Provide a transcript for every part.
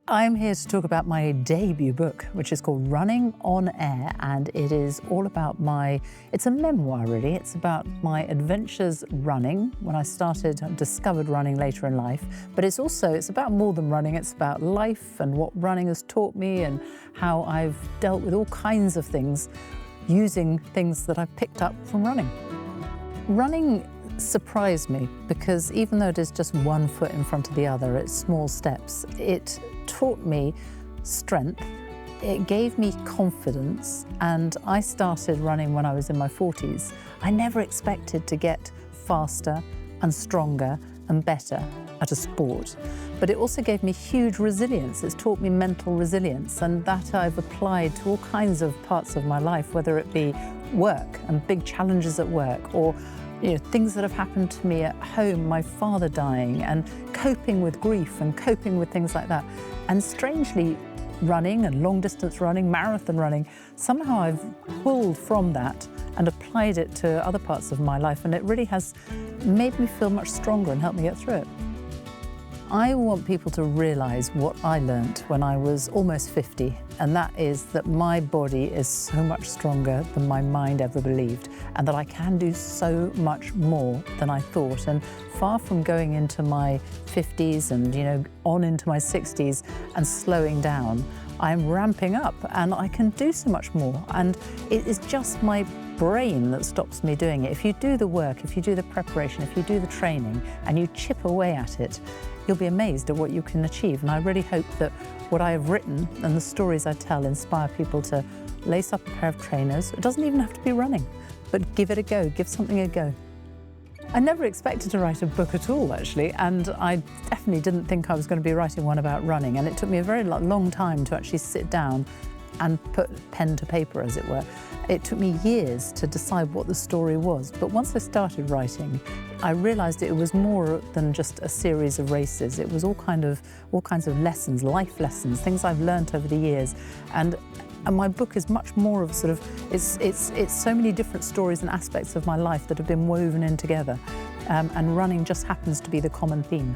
I'm here to talk about my debut book, which is called Running on Air, and it is all about it's a memoir really. It's about my adventures running when I discovered running later in life, but it's about more than running. It's about life and what running has taught me and how I've dealt with all kinds of things using things that I've picked up from running. Running surprised me because even though it is just one foot in front of the other, it's small steps, it taught me strength, it gave me confidence, and I started running when I was in my 40s. I never expected to get faster and stronger and better at a sport, but it also gave me huge resilience. It's taught me mental resilience, and that I've applied to all kinds of parts of my life, whether it be work and big challenges at work, or things that have happened to me at home, my father dying, and coping with grief and coping with things like that. And strangely, running and long distance running, marathon running, somehow I've pulled from that and applied it to other parts of my life, and it really has made me feel much stronger and helped me get through it. I want people to realise what I learnt when I was almost 50, and that is that my body is so much stronger than my mind ever believed, and that I can do so much more than I thought. And far from going into my 50s and on into my 60s and slowing down, I'm ramping up and I can do so much more. And it is just my brain that stops me doing it. If you do the work, if you do the preparation, if you do the training and you chip away at it, you'll be amazed at what you can achieve. And I really hope that what I have written and the stories I tell inspire people to lace up a pair of trainers. It doesn't even have to be running, but give it a go, give something a go. I never expected to write a book at all, actually, and I definitely didn't think I was going to be writing one about running, and it took me a very long time to actually sit down and put pen to paper, as it were. It took me years to decide what the story was, but once I started writing, I realised it was more than just a series of races. It was all kinds of lessons, life lessons, things I've learnt over the years, and my book is much more of it's so many different stories and aspects of my life that have been woven in together, and running just happens to be the common theme.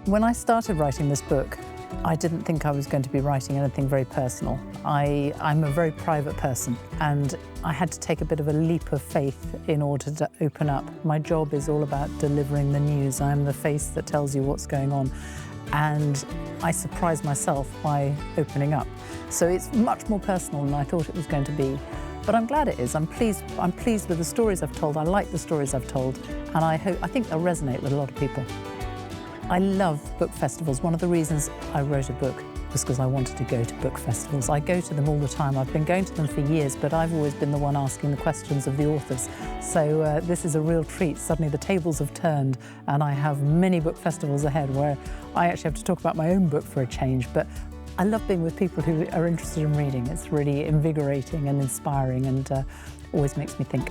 When I started writing this book, I didn't think I was going to be writing anything very personal. I'm a very private person, and I had to take a bit of a leap of faith in order to open up. My job is all about delivering the news. I'm the face that tells you what's going on, and I surprised myself by opening up. So it's much more personal than I thought it was going to be. But I'm glad it is. I'm pleased with the stories I've told. I like the stories I've told, and I think they'll resonate with a lot of people. I love book festivals. One of the reasons I wrote a book was because I wanted to go to book festivals. I go to them all the time. I've been going to them for years, but I've always been the one asking the questions of the authors. So this is a real treat. Suddenly the tables have turned, and I have many book festivals ahead where I actually have to talk about my own book for a change. But I love being with people who are interested in reading. It's really invigorating and inspiring, and always makes me think.